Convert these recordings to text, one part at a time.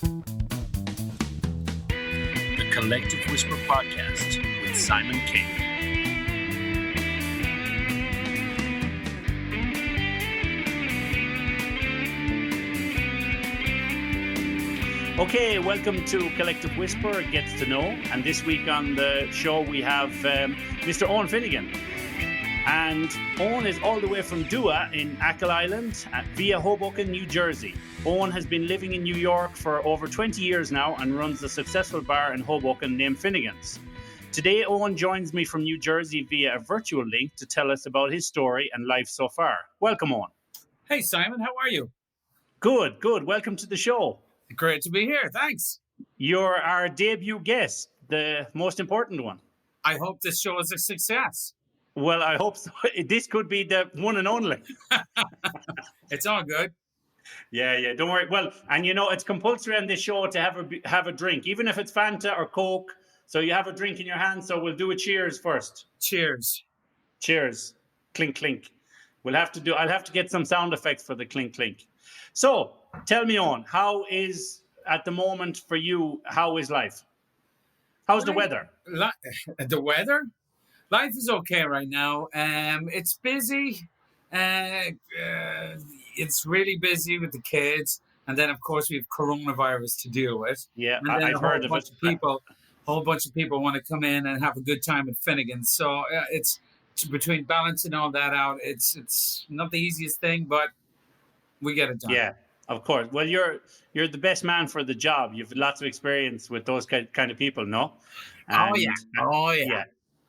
The Collective Whisper Podcast with Simon King. Okay, welcome to Collective Whisper, Gets to Know. And this week on the show we have Mr. Eoin Finnegan. And Eoin is all the way from Dua in Achill Island via Hoboken, New Jersey. Eoin has been living in New York for over 20 years now and runs a successful bar in Hoboken named Finnegan's. Today, Eoin joins me from New Jersey via a virtual link to tell us about his story and life so far. Welcome, Eoin. Hey, Simon, how are you? Good. Welcome to the show. Great to be here. Thanks. You're our debut guest, the most important one. I hope this show is a success. Well, I hope so. This could be the one and only. It's all good. Yeah. Don't worry. Well, and it's compulsory on this show to have a drink, even if it's Fanta or Coke. So you have a drink in your hand. So we'll do a cheers first. Cheers. Cheers. Clink, clink. I'll have to get some sound effects for the clink, clink. So tell me, Eoin, how is at the moment for you? How is life? How's the weather? The weather? Life is okay right now. It's busy. It's really busy with the kids. And then, of course, we have coronavirus to deal with. Yeah, and then I've heard of it. A whole bunch of people want to come in and have a good time at Finnegan's. So it's between balancing all that out. It's not the easiest thing, but we get it done. Yeah, of course. Well, you're the best man for the job. You've lots of experience with those kind of people, no? Oh, yeah.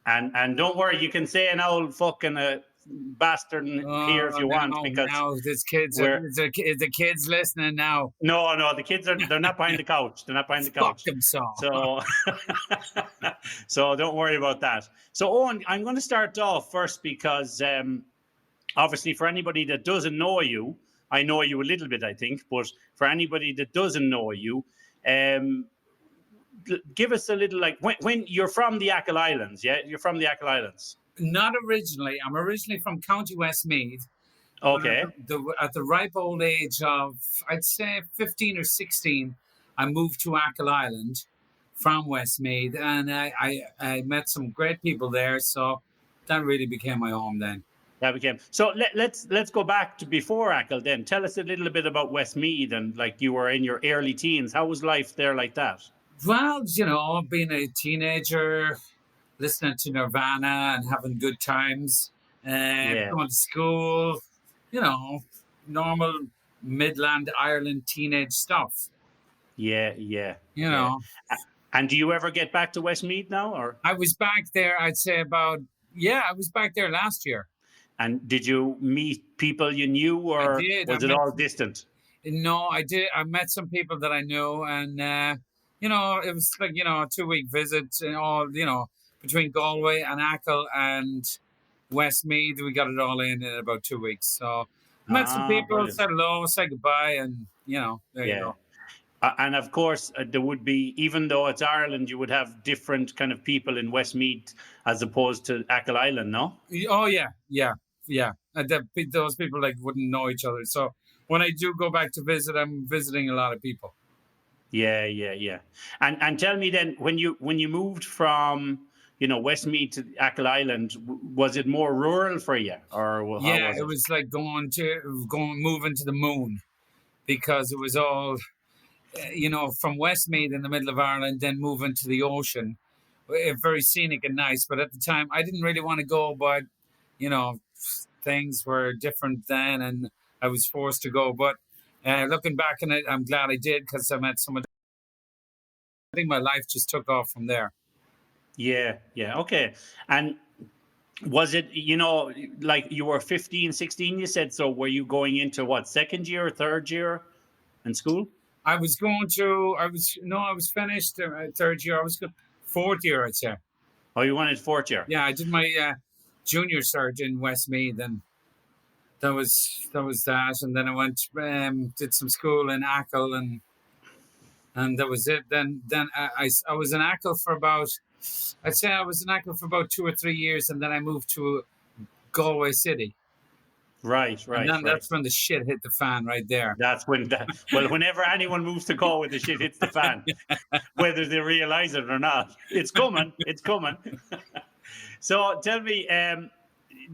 And don't worry, you can say an old fucking bastard here if you want, because there's kids. The kids listening now. No, the kids they're not behind the couch. They're not behind the couch. Fuck them So don't worry about that. So Eoin, I'm going to start off first because obviously for anybody that doesn't know you, I know you a little bit, I think, but for anybody that doesn't know you, give us a little, like, when you're from the Achill Islands, yeah? You're from the Achill Islands? Not originally. I'm originally from County Westmeath. Okay. At the ripe old age of, I'd say 15 or 16, I moved to Achill Island from Westmeath, and I met some great people there, so that really became my home then. So let's go back to before Achill then. Tell us a little bit about Westmeath, and like you were in your early teens. How was life there like that? Well, being a teenager, listening to Nirvana and having good times, going to school, normal Midland Ireland teenage stuff. Yeah. And do you ever get back to Westmeath now, or? I was back there, I'd say I was back there last year. And did you meet people you knew, or was it all distant? No, I did. I met some people that I knew, and it was like a 2-week visit, and all between Galway and Achill and Westmeath. We got it all in about 2 weeks. So met some people, brilliant. Said hello, said goodbye, and there you go. And of course, there would be, even though it's Ireland, you would have different kind of people in Westmeath as opposed to Achill Island, no? Oh, yeah. And those people wouldn't know each other. So when I do go back to visit, I'm visiting a lot of people. Yeah. And tell me then, when you moved from Westmeath to Achill Island, was it more rural for you, or how was it? It was like moving to the moon, because it was all from Westmeath in the middle of Ireland, then moving to the ocean, very scenic and nice. But at the time, I didn't really want to go, but things were different then, and I was forced to go. But looking back on it, I'm glad I did, because I met someone. I think my life just took off from there. Yeah, okay. And was it, like you were 15, 16, you said, so were you going into what, second year or third year in school? I was finished third year. I was fourth year, I'd say. Oh, you wanted fourth year? Yeah, I did my junior cert in Westmeath, and that was that. And then I went, did some school in Achill, and that was it. Then I was in Achill for about, I'd say I was in Achill for about 2 or 3 years, and then I moved to Galway City. Right, And right, then right. that's when the shit hit the fan right there. That's when well, whenever anyone moves to Galway, the shit hits the fan, whether they realize it or not. It's coming. It's coming. So tell me,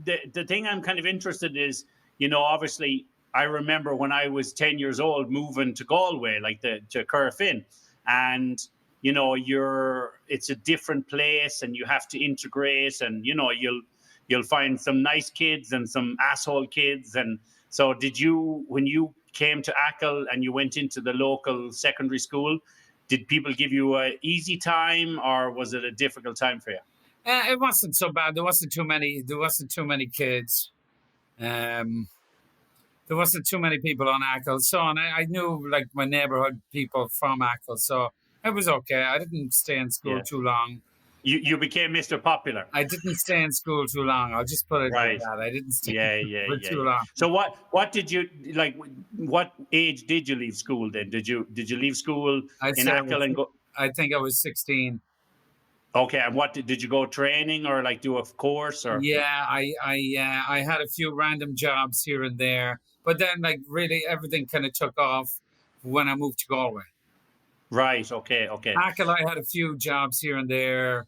the thing I'm kind of interested in is, obviously, I remember when I was 10 years old moving to Galway, like to Currafin, and it's a different place, and you have to integrate, and you'll find some nice kids and some asshole kids, and so when you came to Achill and you went into the local secondary school, did people give you a easy time, or was it a difficult time for you? It wasn't so bad. There wasn't too many. There wasn't too many kids. There wasn't too many people on Achill. So, and I knew like my neighborhood people from Achill, so it was okay. I didn't stay in school Yeah. too long. You became Mr. Popular. I didn't stay in school too long. I'll just put it Right. like that. I didn't stay Yeah. too long. So what did you like? What age did you leave school then? Did you leave school in Achill and go? I think I was 16. Okay, and what did you go training or like do a course or? Yeah, I had a few random jobs here and there, but then like really everything kind of took off when I moved to Galway. Right. Okay. Achill, I had a few jobs here and there,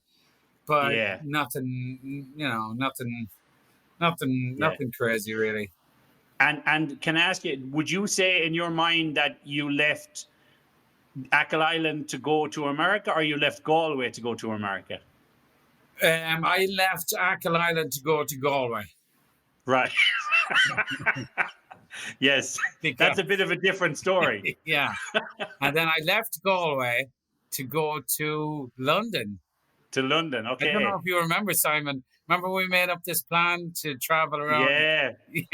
but Yeah. nothing, nothing crazy really. And can I ask you, would you say in your mind that you left Achill Island to go to America, or you left Galway to go to America? I left Achill Island to go to Galway. Right. Yes, that's a bit of a different story. Yeah. And then I left Galway to go to London. To London, okay. I don't know if you remember, Simon. Remember we made up this plan to travel around?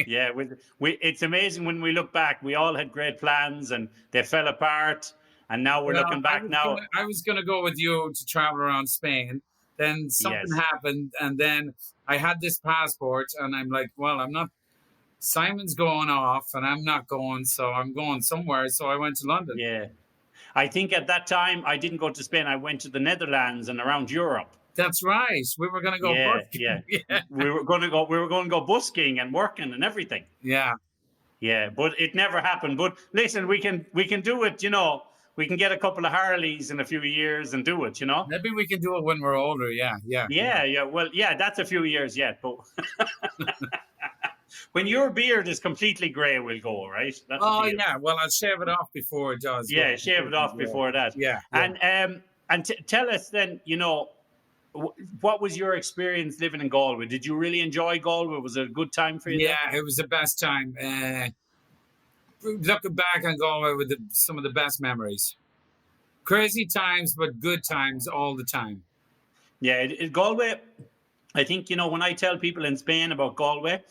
Yeah. It's amazing when we look back. We all had great plans, and they fell apart. And now we're looking back now. I was going to go with you to travel around Spain. Then something happened, and then I had this passport, and I'm like, well, I'm not. Simon's going off, and I'm not going, so I'm going somewhere. So I went to London. Yeah. I think at that time, I didn't go to Spain. I went to the Netherlands and around Europe. That's right. We were going to go busking. Yeah. We were going to go busking and working and everything. Yeah. Yeah, but it never happened. But listen, we can do it, We can get a couple of Harleys in a few years and do it, Maybe we can do it when we're older. Yeah. Well, that's a few years yet, but when your beard is completely grey, we'll go, right? Yeah. Well, I'll shave it off before it does. Yeah, shave it off before that. Yeah. And tell us then, what was your experience living in Galway? Did you really enjoy Galway? Was it a good time for you? Yeah, it was the best time. Looking back on Galway with some of the best memories. Crazy times, but good times all the time. Yeah, Galway, I think, when I tell people in Spain about Galway,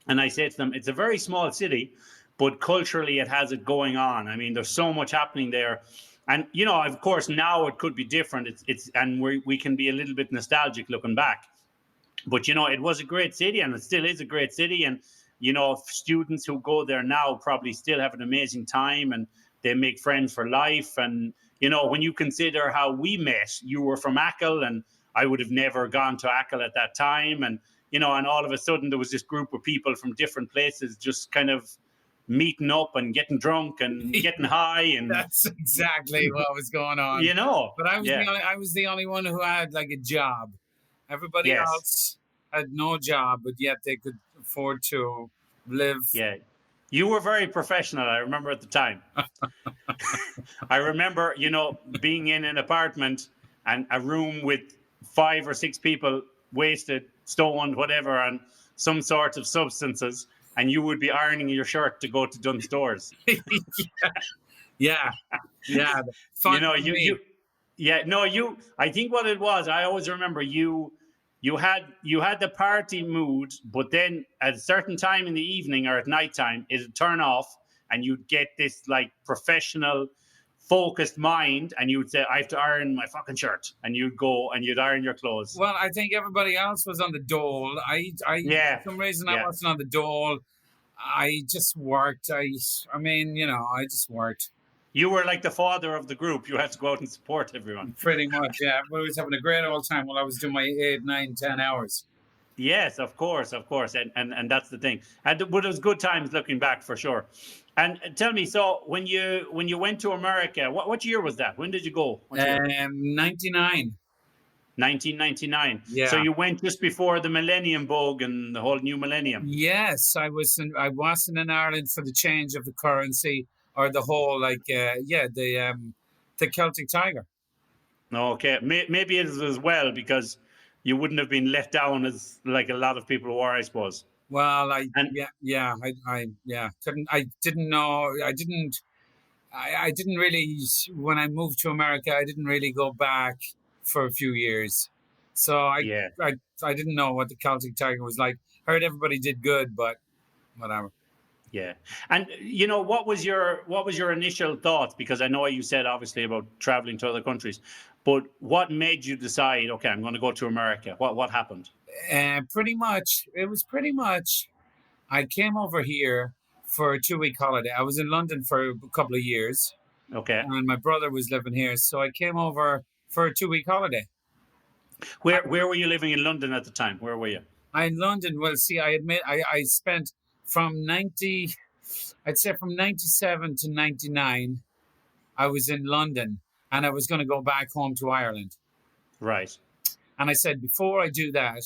and I say to them, it's a very small city, but culturally it has it going on. I mean, there's so much happening there. And, of course, now it could be different. And we can be a little bit nostalgic looking back. But, it was a great city, and it still is a great city. And, students who go there now probably still have an amazing time, and they make friends for life. And, when you consider how we met, you were from Achill, and I would have never gone to Achill at that time. And, and all of a sudden there was this group of people from different places just kind of meeting up and getting drunk and getting high. And that's exactly what was going on. But I was the only one who had like a job. Everybody else had no job, but yet they could afford to live. Yeah. You were very professional, I remember at the time. I remember, being in an apartment and a room with 5 or 6 people wasted, stoned, whatever, on some sort of substances, and you would be ironing your shirt to go to Dunstores. Yeah. I think what it was, I always remember you had the party mood, but then at a certain time in the evening or at nighttime, it'd turn off and you'd get this like professional focused mind, and you'd say, I have to iron my fucking shirt, and you'd go and you'd iron your clothes. Well, I think everybody else was on the dole. For some reason I wasn't on the dole. I just worked. I just worked. You were like the father of the group. You had to go out and support everyone. Pretty much, yeah. Everybody was having a great old time while I was doing my 8, 9, 10 hours. Yes, of course, and that's the thing. But it was good times looking back for sure. And tell me, so when you went to America, what year was that? When did you go? What year? 99. 1999. So Yeah. you went just before the Millennium Bug and the whole new millennium. Yes, I wasn't in Ireland for the change of the currency or the whole the Celtic Tiger. Okay, maybe it is as well because you wouldn't have been let down as like a lot of people were, I suppose. Well, And couldn't I didn't know I didn't really when I moved to America I didn't really go back for a few years. So yeah, I I didn't know what the Celtic Tiger was like. Heard everybody did good, but whatever. yeah. And what was your initial thoughts? Because I know you said obviously about traveling to other countries, but what made you decide? Okay, I'm going to go to America. What happened? It was pretty much I came over here for a 2 week holiday. I was in London for a couple of years, Okay, and my brother was living here, so I came over for a 2 week holiday. where were you living in London at the time? Where were you? I in London. Well, see, I admit I spent from 90, I'd say from 97 to 99. I was in London, and I was going to go back home to Ireland. Right, And I said, before I do that,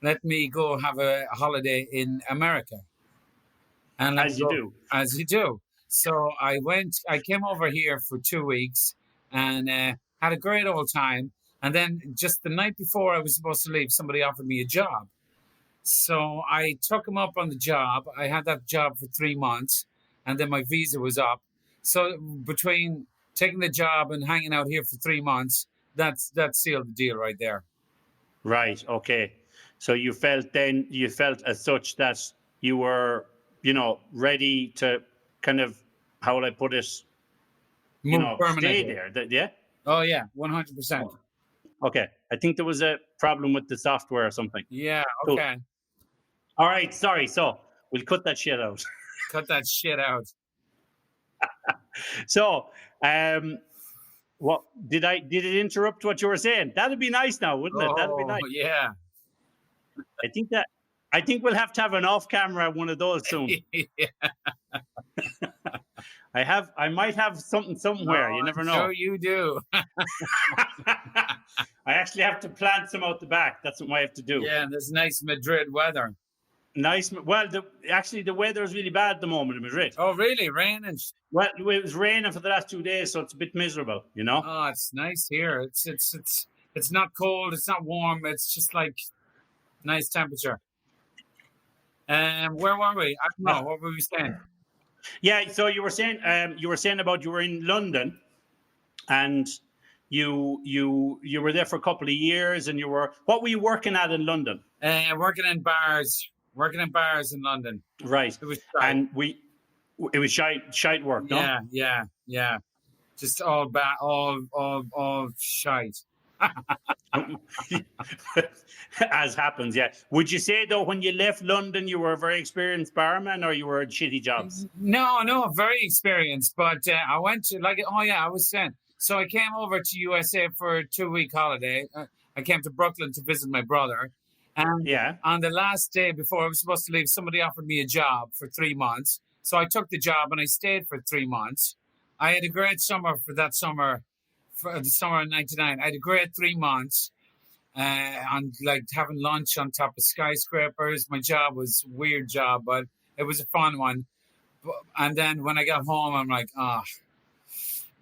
let me go have a holiday in America. And let me as you go, do. as you do. So I came over here for 2 weeks and had a great old time. And then just the night before I was supposed to leave, somebody offered me a job. So I took him up on the job. I had that job for 3 months, and then my visa was up. So between taking the job and hanging out here for 3 months, that sealed the deal right there. Right. Okay. So you felt as such that you were, ready to kind of, how will I put it, Move stay permanently. there. Yeah. Oh yeah, 100%. Okay. I think there was a problem with the software or something. Yeah. Cool. Okay. All right. Sorry. So we'll cut that shit out. Cut that shit out. So, what did it interrupt what you were saying? That'd be nice now, wouldn't it? That'd be Oh nice. yeah. I think we'll have to have an off-camera one of those soon. Yeah. I might have something somewhere. You never I'm know. sure you do. I actually have to plant some out the back. That's what I have to do. Yeah, and there's nice Madrid weather. Nice. Well, the weather is really bad at the moment in Madrid. Oh really? Raining? Well, it was raining for the last 2 days, so it's a bit miserable. Oh, it's nice here. It's not cold. It's not warm. It's just like nice temperature. Where were we? I don't know. What were we saying? Yeah. So you were saying about you were in London, and you were there for a couple of years, and what were you working at in London? Working in bars in London. Right. It was shite. And it was shite work, no? Yeah. Just all bad, all shite. As happens, yeah. Would you say though, when you left London, you were a very experienced barman, or you were at shitty jobs? No, very experienced. But I went to I was saying. So I came over to USA for a 2 week holiday. I came to Brooklyn to visit my brother. And Yeah. on the last day before I was supposed to leave, somebody offered me a job for 3 months. So I took the job and I stayed for 3 months. I had a great summer for the summer of '99. I had a great 3 months. And like having lunch on top of skyscrapers. My job was a weird job, but it was a fun one. And then when I got home, I'm like,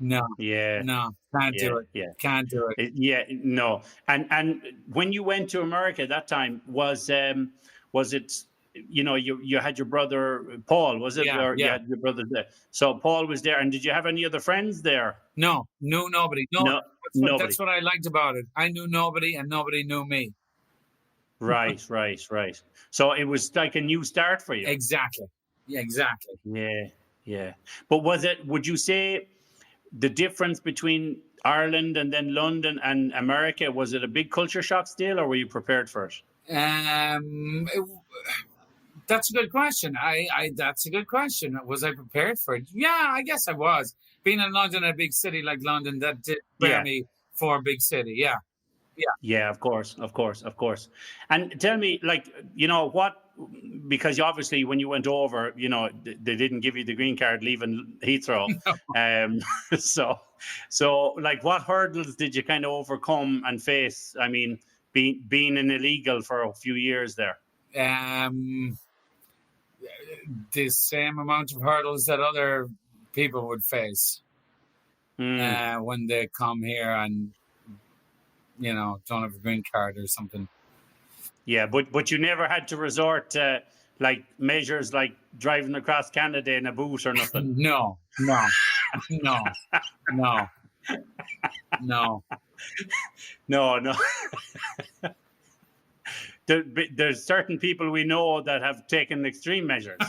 no, Yeah. can't Yeah. do it. Yeah. Can't do it. Yeah. No. And when you went to America that time, was it? You had your brother Paul, was it? Or you Yeah. had your brother there. So Paul was there, and did you have any other friends there? No, nobody. No, No, nobody. that's what I liked about it. I knew nobody, and nobody knew me. Right. So it was like a new start for you. Exactly. Yeah, exactly. Yeah. But would you say the difference between Ireland and then London and America, was it a big culture shock still, or were you prepared for it? That's a good question. That's a good question. Was I prepared for it? Yeah, I guess I was. Being in London, a big city like London, that did prepare Yeah. me for a big city. Yeah. Yeah, of course, of course, of course. And tell me, like, you know, what, because obviously when you went over, you know, they didn't give you the green card leaving Heathrow. Um, so, like, what hurdles did you kind of overcome and face? I mean, being an illegal for a few years there. Um, the same amount of hurdles that other people would face when they come here and, you know, don't have a green card or something. Yeah, but you never had to resort to like measures like driving across Canada in a boot or nothing. No, no, no, no, no. No, no. There's certain people we know that have taken extreme measures.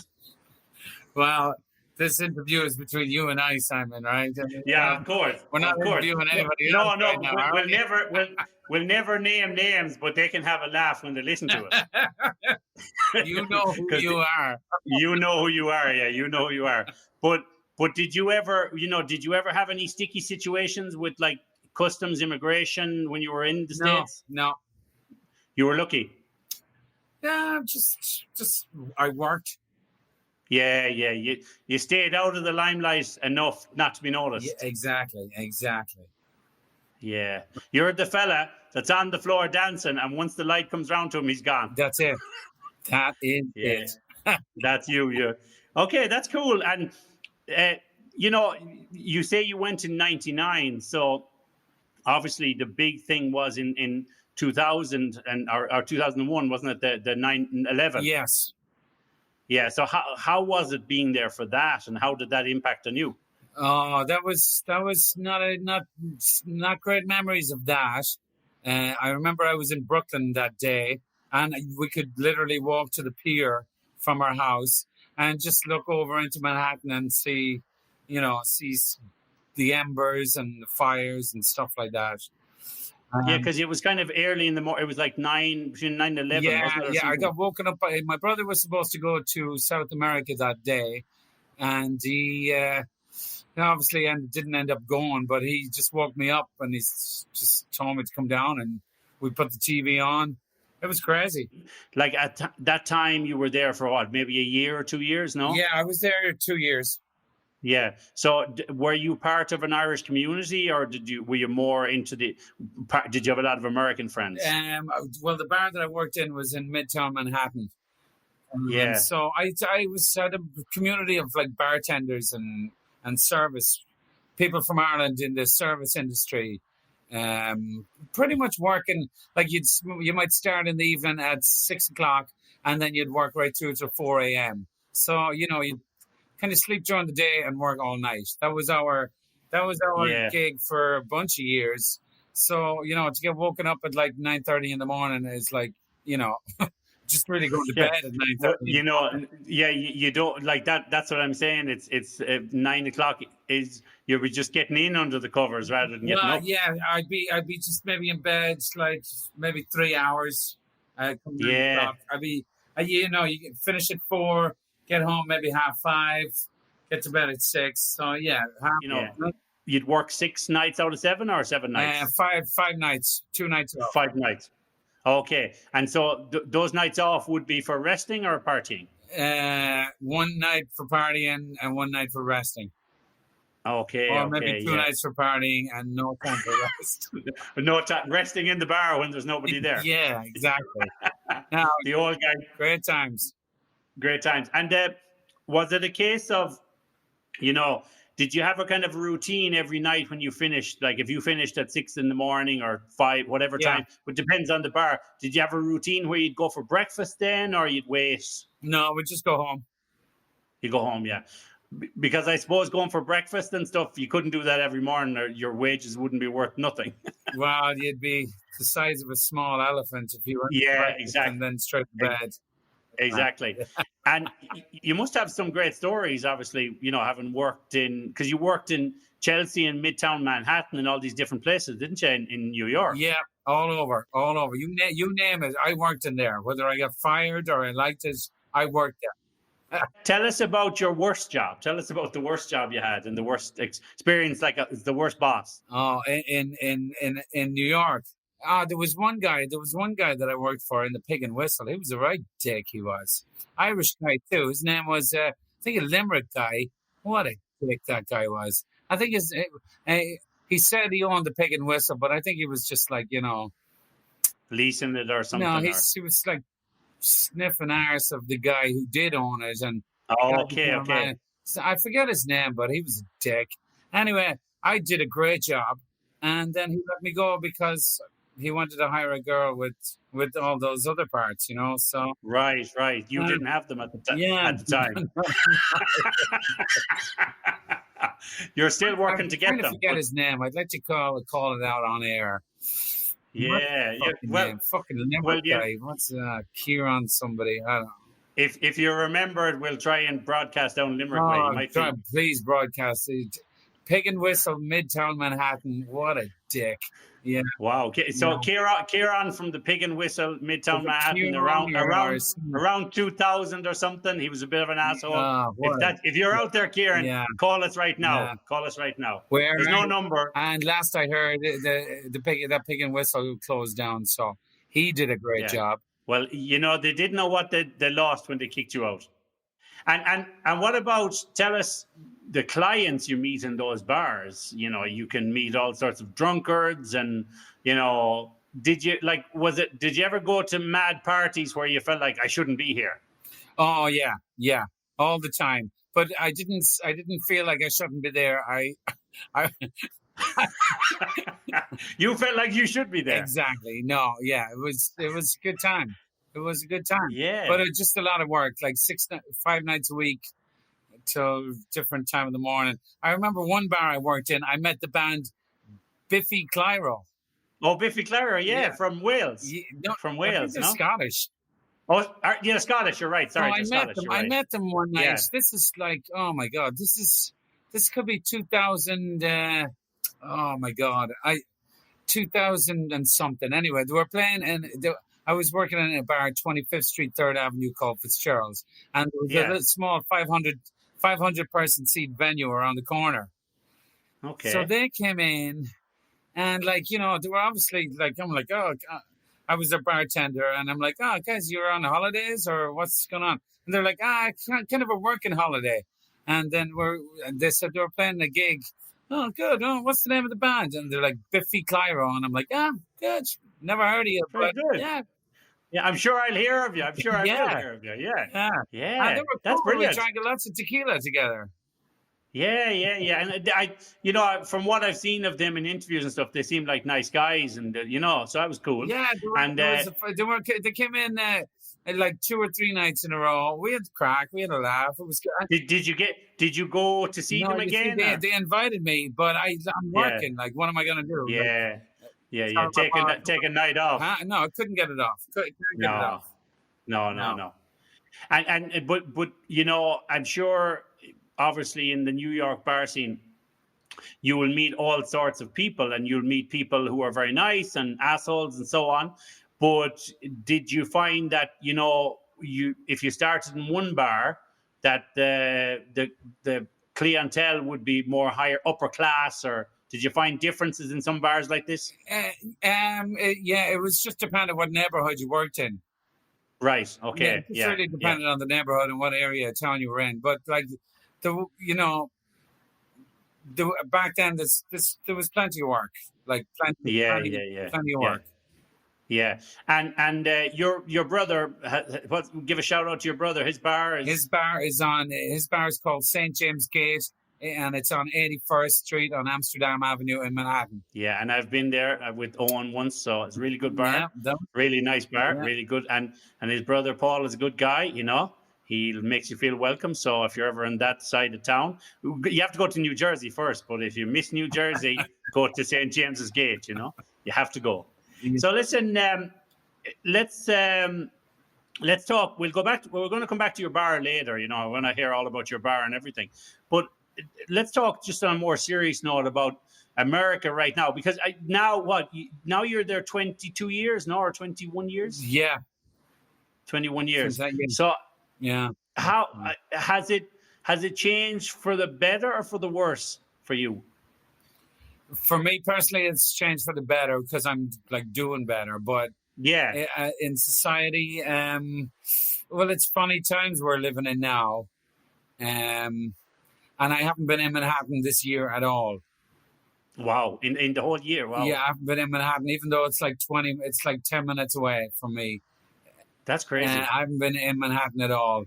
Well, this interview is between you and I, Simon, right? Yeah, of course. We're not interviewing anybody No, else no, right now, we'll never name names, but they can have a laugh when they listen to it. You know who you are. You know who you are. Yeah, you know who you are. But did you ever have any sticky situations with like customs immigration when you were in the States? No. You were lucky. Yeah, just I worked. Yeah. You stayed out of the limelight enough not to be noticed. Yeah, exactly. Yeah. You're the fella that's on the floor dancing, and once the light comes round to him, he's gone. That's it. That is it. That's you. Yeah. Okay, that's cool. And, you know, you say you went in 99. So obviously the big thing was in 2000 or 2001, wasn't it? The 9/11? Yes. Yeah. So how was it being there for that, and how did that impact on you? Oh, that was not great memories of that. I remember I was in Brooklyn that day, and we could literally walk to the pier from our house and just look over into Manhattan and see the embers and the fires and stuff like that. Yeah, because it was kind of early in the morning. It was like between 9 and 11. Yeah, wasn't it, I got woken up by my brother. Was supposed to go to South America that day, and he obviously didn't end up going. But he just woke me up and he's just told me to come down, and we put the TV on. It was crazy. Like at that time, you were there for what, maybe a year or 2 years? No. Yeah, I was there 2 years. Yeah. So were you part of an Irish community, or were you more into did you have a lot of American friends? Well, the bar that I worked in was in Midtown Manhattan. Yeah. So I was at a community of like bartenders and service people from Ireland in the service industry. Pretty much working like you might start in the evening at 6 o'clock and then you'd work right through to 4 a.m. So, you know, you kind of sleep during the day and work all night. That was our gig for a bunch of years. So, you know, to get woken up at like 9:30 in the morning is like, you know, just really going to bed at 9:30. You know, yeah, you don't like that. That's what I'm saying. It's 9 o'clock is you're just getting in under the covers rather than getting up. Yeah, I'd be just maybe in bed like maybe 3 hours. I'd be, you know, you can finish at 4. Get home maybe 5:30, get to bed at 6. So yeah, you'd work 6 nights out of 7 or 7 nights. 5 nights, 2 nights off. 5 nights. Okay, and so those nights off would be for resting or partying. 1 night for partying and 1 night for resting. Okay, or maybe 2 nights for partying and no time for rest. No time resting in the bar when there's nobody there. Yeah, exactly. Now, the old guy. Great times. Great times. And was it a case of, you know, did you have a kind of routine every night when you finished? Like if you finished at 6 in the morning or 5, whatever time, it depends on the bar. Did you have a routine where you'd go for breakfast then or you'd wait? No, we'd just go home. You go home, yeah. Because I suppose going for breakfast and stuff, you couldn't do that every morning or your wages wouldn't be worth nothing. Well, you'd be the size of a small elephant if you went exactly. And then straight to bed. Exactly. And you must have some great stories, obviously, you know, having worked because you worked in Chelsea and Midtown Manhattan and all these different places, didn't you, in New York? Yeah, all over. You name it, I worked in there. Whether I got fired or I liked it, I worked there. Tell us about your worst job. Tell us about the worst job you had and the worst experience, like the worst boss. Oh, in New York. There was one guy. There was one guy that I worked for in the Pig and Whistle. He was a right dick. He was Irish guy too. His name was I think a Limerick guy. What a dick that guy was. I think uh, he said he owned the Pig and Whistle, but I think he was just like Leasing it or something. no, or... he was like sniffing arse of the guy who did own it, and Oh, okay. So I forget his name, but he was a dick. Anyway, I did a great job, and then he let me go because he wanted to hire a girl with all those other parts, So Right. You didn't have them at the time. You're still working to get them. I'm trying to forget his name. I'd like to call it out on air. Yeah. Fucking Limerick guy. What's Kieran somebody? I don't know. If you remember it, we'll try and broadcast down Limerick. Please broadcast it. Pig and Whistle, Midtown Manhattan. What a dick. Yeah. Wow. Okay. So Kieran from the Pig and Whistle, Midtown Manhattan, around 2000 or something. He was a bit of an asshole. If you're out there, Kieran, call us right now. Yeah. Call us right now. There's no number. And last I heard, that Pig and Whistle closed down. So he did a great job. Well, they didn't know what they lost when they kicked you out. And what about, tell us, the clients you meet in those bars? You can meet all sorts of drunkards and, did you ever go to mad parties where you felt like I shouldn't be here? Oh, yeah, all the time. But I didn't feel like I shouldn't be there. You felt like you should be there. Exactly. No, yeah, it was a good time. It was a good time. Yeah. But it was just a lot of work, like 5 nights a week till different time of the morning. I remember one bar I worked in, I met the band Biffy Clyro. Oh, Biffy Clyro, from Wales. From Wales, they're Scottish. Oh, yeah, Scottish, you're right. Sorry, I met them one night. Yeah. This is like, oh my God, this could be 2000, oh my God, 2000 and something. Anyway, they were playing, and I was working in a bar, 25th Street, 3rd Avenue, called Fitzgerald's, and there was a little small 500 person seat venue around the corner. Okay. So they came in, and they were obviously like, I'm like, oh, God. I was their bartender, and I'm like, oh, guys, you're on holidays or what's going on? And they're like, kind of a working holiday. And then they said they were playing a gig. Oh, good. Oh, what's the name of the band? And they're like, Biffy Clyro. And I'm like, good. Never heard of you. Very good. Yeah. Yeah, I'm sure I'll hear of you. I'm sure I will hear of you. Yeah. And they were that's brilliant. We drank lots of tequila together. Yeah. And from what I've seen of them in interviews and stuff, they seemed like nice guys, and so that was cool. Yeah, they came in like 2 or 3 nights in a row. We had a crack, we had a laugh. It was good. Did you go to see them again? They invited me, but I'm working. Like, what am I going to do? Yeah. Take a night off. No, I couldn't get it off. Couldn't get it off. No. And but I'm sure, obviously, in the New York bar scene, you will meet all sorts of people, and you'll meet people who are very nice and assholes and so on. But did you find that if you started in one bar, that the clientele would be more upper class, or did you find differences in some bars like this? It was just depending what neighborhood you worked in. Right. Okay. It really depended on the neighborhood and what area of town you were in. But like, back then there was plenty of work. Like plenty of work. Yeah, and your brother. Give a shout out to your brother. His bar is called St. James Gate, and it's on 81st Street on Amsterdam Avenue in Manhattan. Yeah, and I've been there with Eoin once, so it's a really good bar. Yeah, really nice bar, really good. And his brother Paul is a good guy. He makes you feel welcome. So if you're ever in that side of town, you have to go to New Jersey first. But if you miss New Jersey, go to St. James's Gate. You have to go. So listen, let's talk. We're going to come back to your bar later. I want to hear all about your bar and everything. But let's talk just on a more serious note about America right now, because now you're there 22 years, or 21 years? Yeah, 21 years. So yeah, how has it changed for the better or for the worse for you? For me personally, it's changed for the better because I'm like doing better. But Yeah. in society, well, it's funny times we're living in now, and I haven't been in Manhattan this year at all. Wow. In the whole year. Yeah, Wow. I haven't been in Manhattan, even though it's like 10 minutes away from me. That's crazy. I haven't been in Manhattan at all.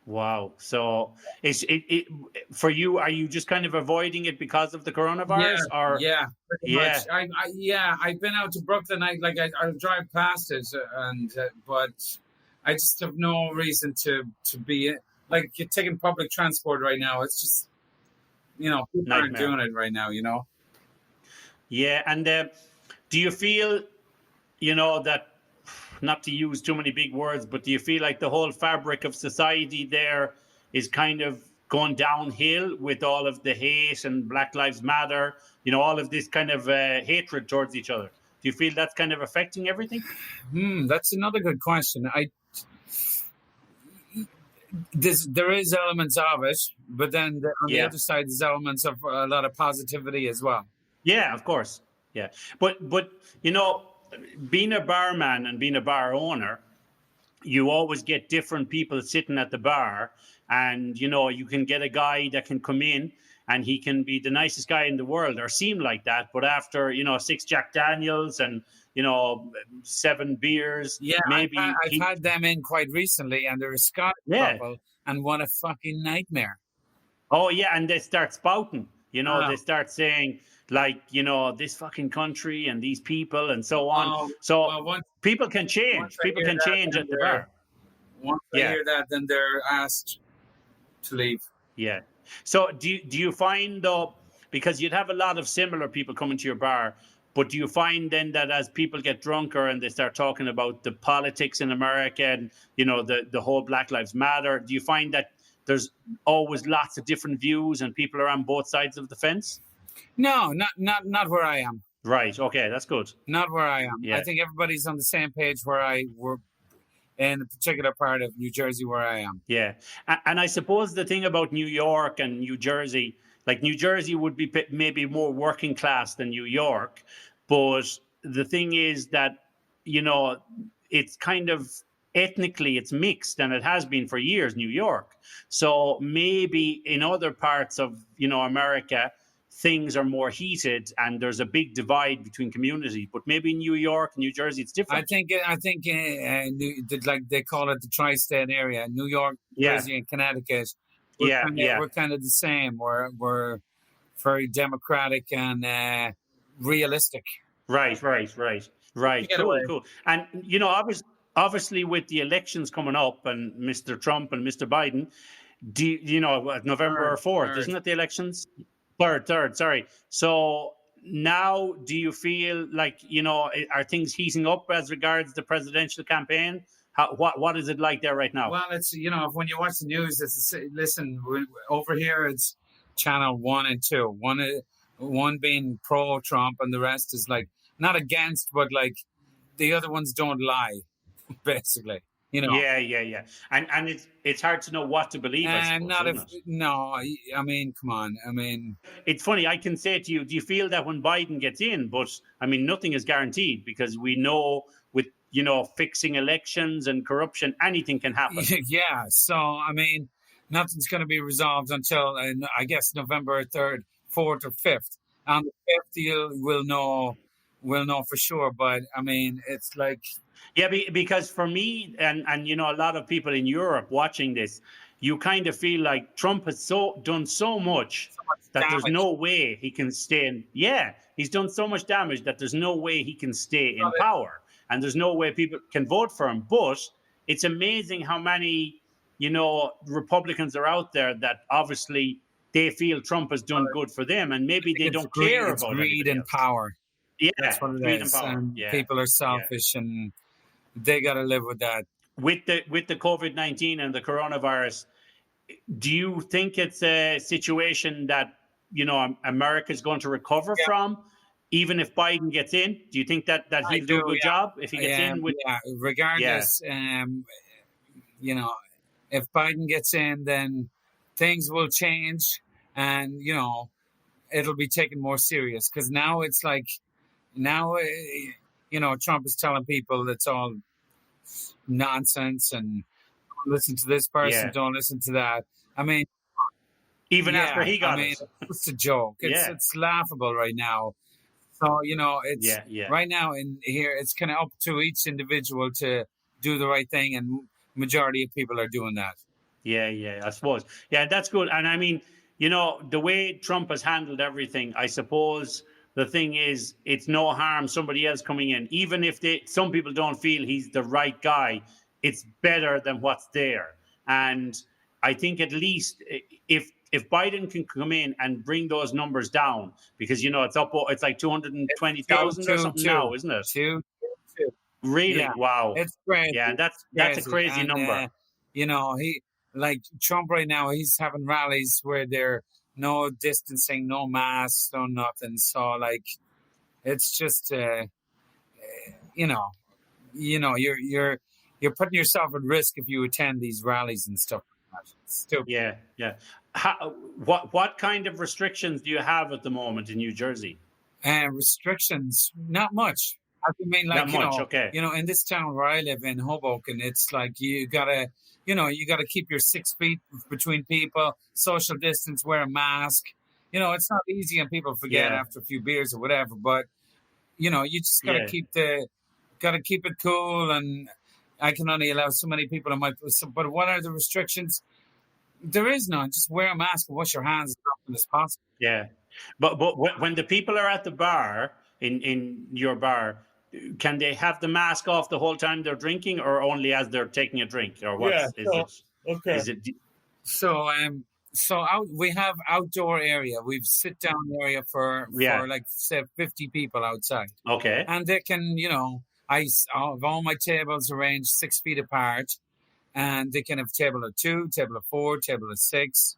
Wow. So is it for you? Are you just kind of avoiding it because of the Yeah, coronavirus, or yeah, pretty much. yeah? Yeah, I've been out to Brooklyn. I'll drive past it, and but I just have no reason to be like you're taking public transport right now. It's just people aren't Nightmare. doing it right now. Yeah. And do you feel, that, not to use too many big words, but do you feel like the whole fabric of society there is kind of going downhill with all of the hate and Black Lives Matter, all of this kind of hatred towards each other? Do you feel that's kind of affecting everything? That's another good question. There is elements of it, but then on the Yeah. other side, there's elements of a lot of positivity as well. Yeah, of course. Yeah. But being a barman and being a bar owner, you always get different people sitting at the bar, and you can get a guy that can come in and he can be the nicest guy in the world or seem like that, but after 6 Jack Daniels and 7 beers, Yeah, maybe I've had them in quite recently, and they're a Scottish couple, and what a fucking nightmare. Oh yeah, and they start spouting. Wow. They start saying like, this fucking country and these people and so on. People can change. People can change at the bar. Once they hear that, then they're asked to leave. Yeah. So do you find, though, because you'd have a lot of similar people coming to your bar, but do you find then that as people get drunker and they start talking about the politics in America and the whole Black Lives Matter, do you find that there's always lots of different views and people are on both sides of the fence? No, not where I am. Right. Okay, that's good. Not where I am. Yeah. I think everybody's on the same page were in a particular part of New Jersey where I am. Yeah. And I suppose the thing about New York and New Jersey, like New Jersey would be maybe more working class than New York. But the thing is that, it's kind of ethnically it's mixed, and it has been for years, New York. So maybe in other parts of, America, things are more heated and there's a big divide between communities, but maybe in New York, New Jersey, it's different. I think like they call it the tri-state area, New York, Jersey, and Connecticut. We're kind of the same. We're very democratic and realistic. Right. Cool. And obviously with the elections coming up and Mr. Trump and Mr. Biden, November 4th, isn't it, the elections? Third, sorry. So now do you feel like, are things heating up as regards the presidential campaign? What is it like there right now? Well, it's, when you watch the news, listen, over here it's channel 1 and 2. One being pro-Trump and the rest is like, not against, but like the other ones don't lie, basically. Yeah. And it's hard to know what to believe. I mean, come on. I mean, it's funny. I can say to you, do you feel that when Biden gets in, but I mean, nothing is guaranteed because we know with, fixing elections and corruption, anything can happen. Yeah. So, I mean, nothing's going to be resolved until, I guess, November 3rd, 4th or 5th. On the 5th, we'll know for sure. But I mean, it's like, yeah, because for me and a lot of people in Europe watching this, you kind of feel like Trump has done so much that there's no way he can stay in. Yeah, he's done so much damage that there's no way he can stay in power, and there's no way people can vote for him. But it's amazing how many Republicans are out there that obviously they feel Trump has done good for them, and maybe they don't care about greed and power. Yeah, that's what it is. And people are selfish and they got to live with that. With the COVID-19 and the coronavirus, do you think it's a situation that America's going to recover from, even if Biden gets in? Do you think that he'll do a good job if he gets in? Regardless, if Biden gets in, then things will change, and it'll be taken more serious, because now it's like now Trump is telling people it's all nonsense and don't listen to this person, Yeah. don't listen to that. I mean, Even after yeah, he I got mean, it. it's a joke. Yeah. It's laughable right now. So it's Yeah. Yeah. right now in here. It's kind of up to each individual to do the right thing, and majority of people are doing that. Yeah, yeah, I suppose. Yeah, that's good. And I mean, the way Trump has handled everything, I suppose the thing is, it's no harm somebody else coming in, even if some people don't feel he's the right guy. It's better than what's there. And I think at least if Biden can come in and bring those numbers down, because it's like Two, 220,000 or two, something now, two, isn't it? two, two. Really? Yeah, Wow. it's crazy. Yeah, and that's a Crazy. crazy And number. he like Trump right now. He's having rallies where there no distancing, no masks, no nothing. So like, it's just you're putting yourself at risk if you attend these rallies and stuff like that. It's stupid. Yeah, yeah. What kind of restrictions do you have at the moment in New Jersey? Restrictions, not much. I mean, like, Not much, okay. in this town where I live in Hoboken, it's like you gotta keep your 6 feet between people, social distance, wear a mask. It's not easy, and people forget Yeah. after a few beers or whatever. But you just gotta Yeah. keep it cool. And I can only allow so many people in my. But what are the restrictions? There is none. Just wear a mask and wash your hands as often as possible. Yeah. But when the people are at the bar, in your bar, can they have the mask off the whole time they're drinking, or only as they're taking a drink, or what? Yeah. Okay. Is it So we have outdoor area. We've sit down area for like say 50 people outside, okay? and they can I have all my tables arranged 6 feet apart, and they can have table of 2, table of 4, table of 6,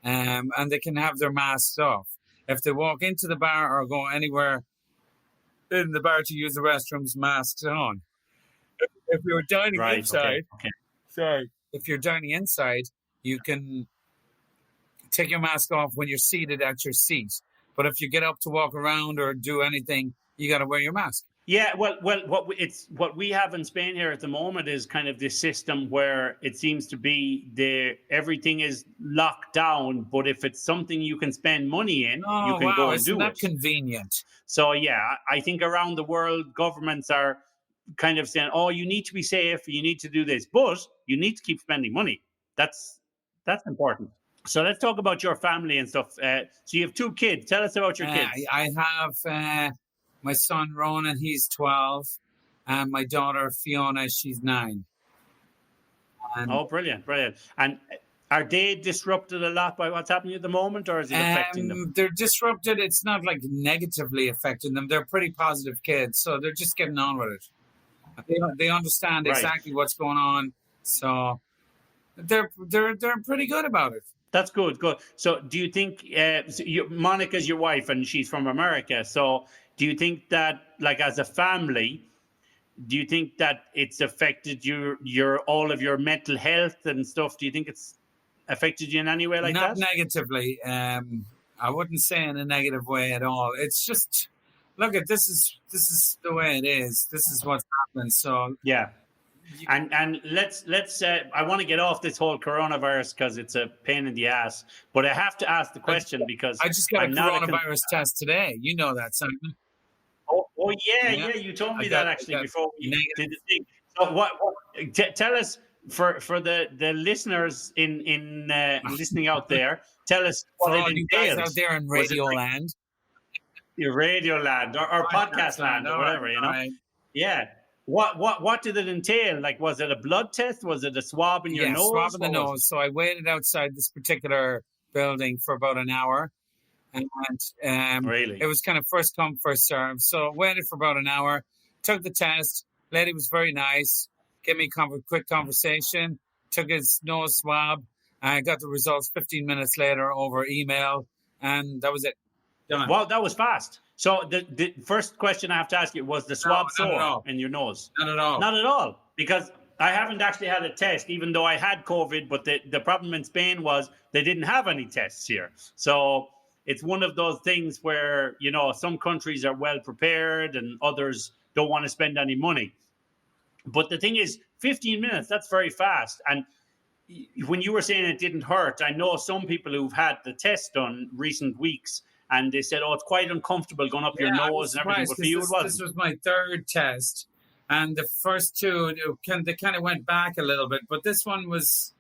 and they can have their masks off. If they walk into the bar or go anywhere in the bar to use the restrooms, masks on. If you're dining inside, okay. sorry, if you're dining inside, you can take your mask off when you're seated at your seat. But if you get up to walk around or do anything, you got to wear your mask. Yeah, well, what we have in Spain here at the moment is kind of this system where it seems to be everything is locked down, but if it's something you can spend money in, you can go and do it. Isn't that convenient? So yeah, I think around the world, governments are kind of saying, "Oh, you need to be safe, you need to do this, but you need to keep spending money." That's important. So let's talk about your family and stuff. So you have 2 kids. Tell us about your kids. I have my son Ronan, he's 12, and my daughter Fiona, she's 9. Oh, brilliant. And are they disrupted a lot by what's happening at the moment, or is it affecting them? They're disrupted. It's not like negatively affecting them. They're pretty positive kids, so they're just getting on with it. They understand exactly what's going on, so they're pretty good about it. That's good. So do you think Monica's your wife and she's from America? So do you think that, like, as a family, do you think that it's affected your all of your mental health and stuff? Do you think it's affected you in any way like that? Not negatively. I wouldn't say in a negative way at all. It's just, look, this is the way it is. This is what's happening. So yeah. And let's I want to get off this whole coronavirus because it's a pain in the ass. But I have to ask the question because I just got a coronavirus test today. You know that, Simon. Oh yeah. You told me that actually before we did the thing. So what tell us for the listeners in listening out there. Tell us what for all you guys out there in Radio Land, your Radio Land or podcast land or whatever, Right. Yeah. What did it entail? Like, was it a blood test? Was it a swab in your nose? Swab in the nose. So I waited outside this particular building for about an hour, and really, it was kind of first come, first serve. So waited for about an hour, took the test. Lady was very nice. Gave me a quick conversation. Took his nose swab. I got the results 15 minutes later over email, and that was it. Done. Well, that was fast. So the first question I have to ask you, was the swab sore in your nose? Not at all. Not at all. Because I haven't actually had a test, even though I had COVID. But the problem in Spain was they didn't have any tests here. So it's one of those things where, you know, some countries are well prepared and others don't want to spend any money. But the thing is, 15 minutes, that's very fast. And when you were saying it didn't hurt, I know some people who've had the test done recent weeks, and they said, oh, it's quite uncomfortable going up your nose and everything. But for you, it wasn't. This was my third test. And the first two, they kind of went back a little bit. But this one was,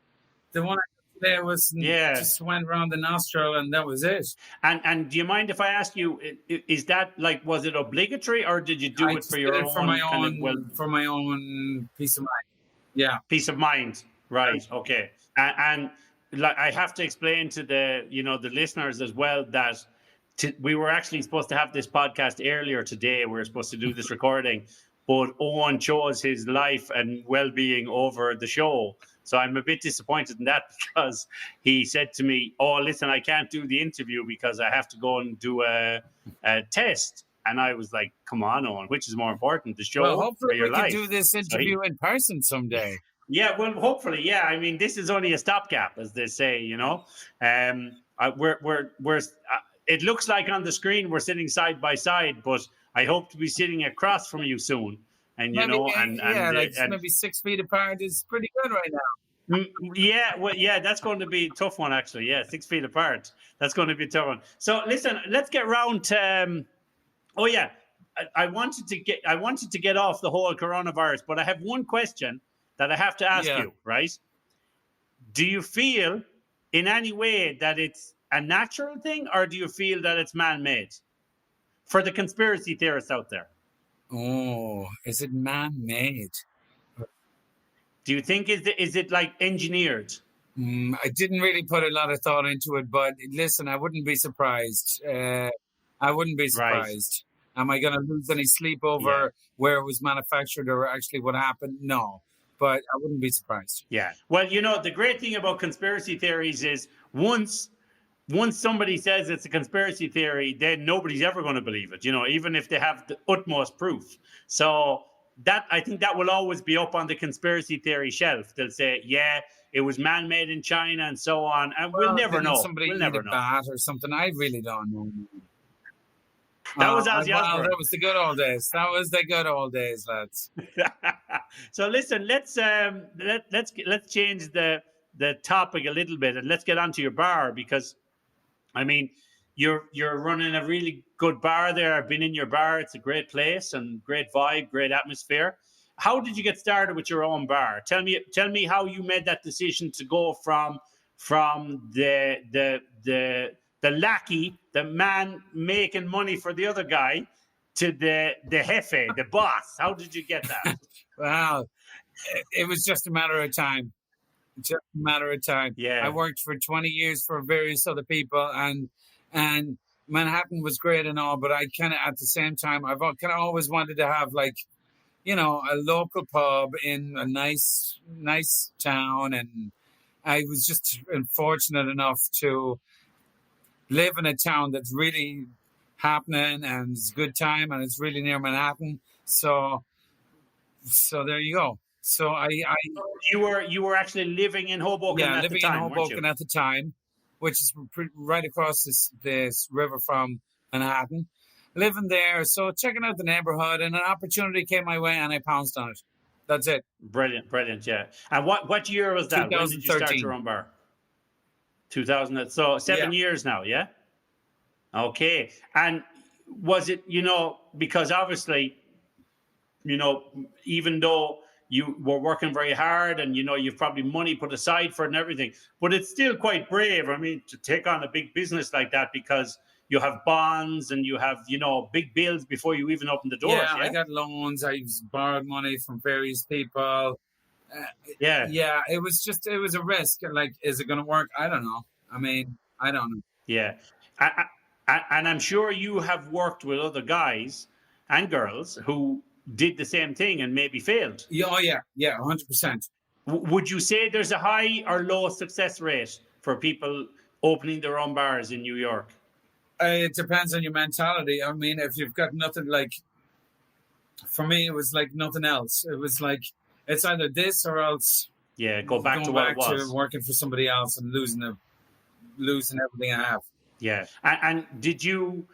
the one there was, just went around the nostril and that was it. And do you mind if I ask you, is that like, was it obligatory or did you do it for your own? For my own peace of mind. Yeah. Peace of mind. Right. Okay. And like, I have to explain to the, you know, the listeners as well that we were actually supposed to have this podcast earlier today. We were supposed to do this recording, but Eoin chose his life and well-being over the show. So I'm a bit disappointed in that because he said to me, oh, listen, I can't do the interview because I have to go and do a test. And I was like, come on, Eoin, which is more important, the show or your life? Hopefully we can do this interview in person someday. Yeah, well, hopefully, yeah. I mean, this is only a stopgap, as they say, you know. It looks like on the screen we're sitting side by side, but I hope to be sitting across from you soon. And you know, maybe 6 feet apart is pretty good right now. Yeah, that's going to be a tough one, actually. Yeah, 6 feet apart. That's going to be a tough one. So, listen, let's get round to. I wanted to get off the whole coronavirus, but I have one question that I have to ask you. Right? Do you feel in any way that it's a natural thing, or do you feel that it's man-made? For the conspiracy theorists out there. Oh, is it man-made? Do you think is it like engineered? I didn't really put a lot of thought into it, but listen, I wouldn't be surprised. I wouldn't be surprised. Right. Am I going to lose any sleep over where it was manufactured or actually what happened? No, but I wouldn't be surprised. Yeah. Well, you know, the great thing about conspiracy theories is once somebody says it's a conspiracy theory, then nobody's ever going to believe it, you know, even if they have the utmost proof. So that, I think that will always be up on the conspiracy theory shelf. They'll say, yeah, it was man-made in China and so on. And we'll never know. Somebody eat a bat or something. I really don't know. That was Ozzy Osbourne. That was the good old days. That was the good old days, lads. So listen, let's change the topic a little bit and let's get onto your bar, because I mean, you're running a really good bar there. I've been in your bar. It's a great place and great vibe, great atmosphere. How did you get started with your own bar? Tell me how you made that decision to go from the lackey, the man making money for the other guy, to the jefe, the boss. How did you get that? Wow, it was just a matter of time. Just a matter of time. Yeah. I worked for 20 years for various other people, and Manhattan was great and all, but I kind of, at the same time, I've kind of always wanted to have, like, you know, a local pub in a nice town, and I was just fortunate enough to live in a town that's really happening and it's a good time and it's really near Manhattan. So there you go. So you were actually living in Hoboken at the time. Yeah, living in Hoboken at the time, which is right across this river from Manhattan. Living there, so checking out the neighborhood, and an opportunity came my way, and I pounced on it. That's it. Brilliant, yeah. And what year was that? 2013. When did you start your own bar? 2000. So 7 years now, yeah. Okay, and was it, you know, because obviously, you know, even though you were working very hard and, you know, you've probably money put aside for it and everything, but it's still quite brave, I mean, to take on a big business like that, because you have bonds and you have, you know, big bills before you even open the doors. Yeah, I got loans. I borrowed money from various people. Yeah, it was a risk. Like, is it going to work? I don't know. I mean, I don't know. Yeah. And I'm sure you have worked with other guys and girls who did the same thing and maybe failed. Yeah, 100%. Would you say there's a high or low success rate for people opening their own bars in New York? It depends on your mentality. I mean, if you've got nothing, like, for me, it was like nothing else. It was like, it's either this or else. Yeah, go back to what it was. To working for somebody else and losing everything I have. Yeah. And did you,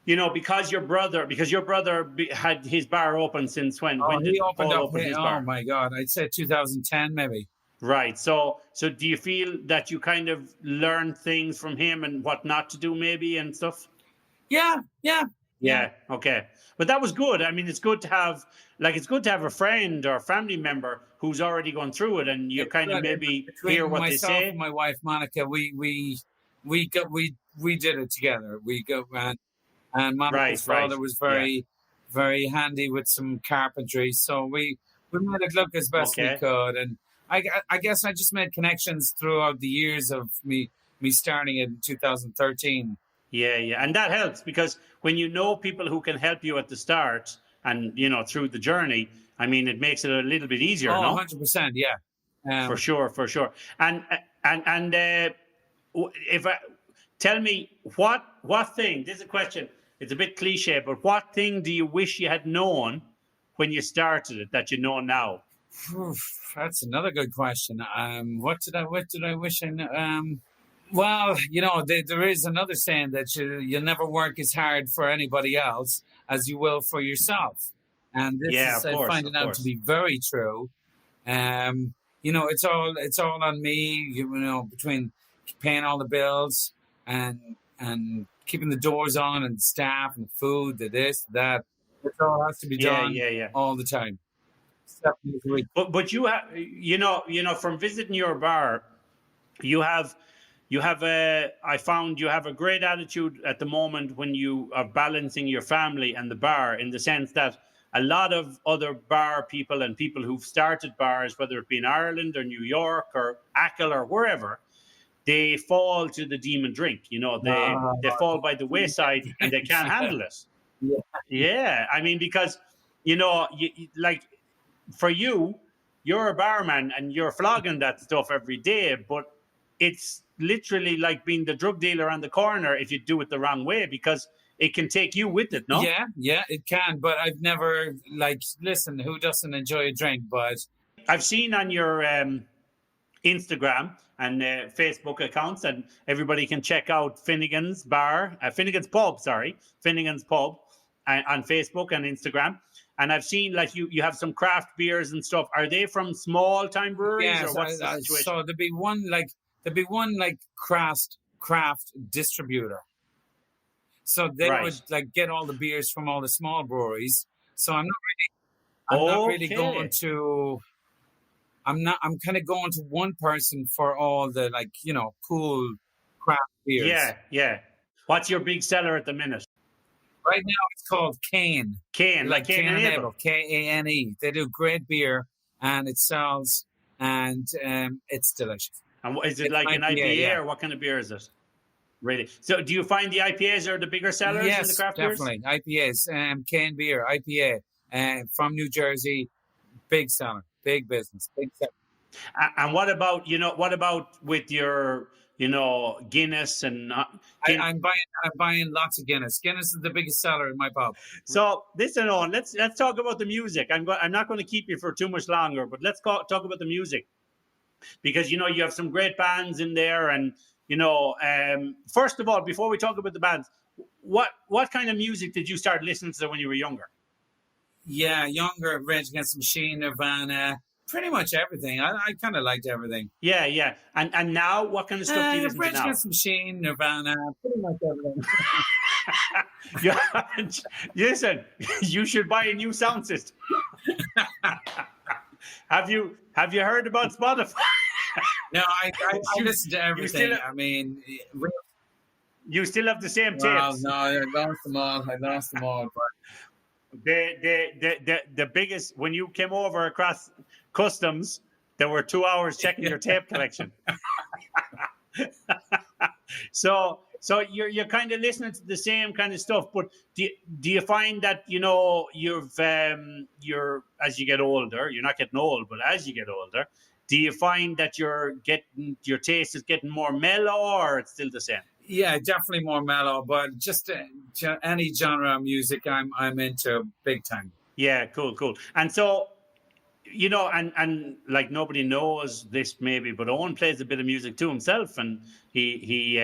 because your brother had his bar open since when? Oh, When he did opened Paul up. open his Oh bar? my God, I'd say 2010 maybe. Right. So do you feel that you kind of learned things from him and what not to do maybe and stuff? Yeah, yeah, yeah. Yeah. Okay. But that was good. I mean, it's good to have a friend or a family member who's already gone through it, and you It's kind of good. maybe hear Between what they myself and say. my wife Monica, we did it together. We go and Monica's Right. Right. father was Yeah. very handy with some carpentry, so we made it look as best we Okay. could. And I guess I just made connections throughout the years of me starting it in 2013. Yeah. Yeah. And that helps because when you know people who can help you at the start and through the journey, I mean, it makes it a little bit easier. Oh, No. 100%, yeah. For sure. For sure. And if I tell me what thing, this is a question, it's a bit cliche, but what thing do you wish you had known when you started it that you know now? That's another good question. What did I wish I knew? Well, there is another saying that you'll never work as hard for anybody else as you will for yourself, and this Yeah, is of course, finding of out to course. be very true. It's all on me. Between paying all the bills and keeping the doors on and the staff and the food, the this, that. It all has to be Yeah, done yeah, yeah. all the time. 7 days a week. But you have from visiting your bar, you have I found you have a great attitude at the moment when you are balancing your family and the bar, in the sense that a lot of other bar people and people who've started bars, whether it be in Ireland or New York or Achill or wherever, they fall to the demon drink. They fall by the wayside and they can't handle it. Yeah. Yeah, I mean, because like for you, you're a barman and you're flogging that stuff every day, but it's literally like being the drug dealer on the corner if you do it the wrong way, because it can take you with it, no? Yeah, it can. But I've never listen. Who doesn't enjoy a drink? But I've seen on your Instagram and Facebook accounts, and everybody can check out Finnegan's Pub on Facebook and Instagram. And I've seen you have some craft beers and stuff. Are they from small time breweries, or yes, what's the situation? so there'd be one craft distributor. So they Right. would get all the beers from all the small breweries. So I'm not really going to. I'm kind of going to one person for all the cool craft beers. Yeah, yeah. What's your big seller at the minute? Right now it's called Cane. Cane, like Cane and Abel. Kane. They do great beer and it sells, and it's delicious. And is it It's like an IPA, yeah. or what kind of beer is it? Really? So do you find the IPAs are the bigger sellers in the craft beers? Definitely. IPAs, Cane beer, IPA, from New Jersey, big seller, big business, big seller. And what about with your Guinness and I'm buying lots of Guinness. Guinness is the biggest seller in my pub. So listen on, let's talk about the music. I'm not going to keep you for too much longer, but let's talk about the music, because you have some great bands in there, and first of all, before we talk about the bands, what kind of music did you start listening to when you were younger? Yeah, younger, Rage Against the Machine, Nirvana, pretty much everything. I kind of liked everything. Yeah, yeah. And now, what kind of stuff do you listen Rage to now? Against the Machine, Nirvana, pretty much everything. Yeah, listen, you should buy a new sound system. Have you heard about Spotify? No, I listen to everything. You still have the same tapes. No, I lost them all. But the biggest, when you came over across customs, there were 2 hours checking your tape collection. So you're kind of listening to the same kind of stuff, but do you find that you're as you get older, you're not getting old, but as you get older, do you find that your taste is getting more mellow, or it's still the same? Yeah, definitely more mellow, but just any genre of music I'm into big time. Yeah, cool. And so you know, and like nobody knows this maybe, but Owen plays a bit of music too himself, and he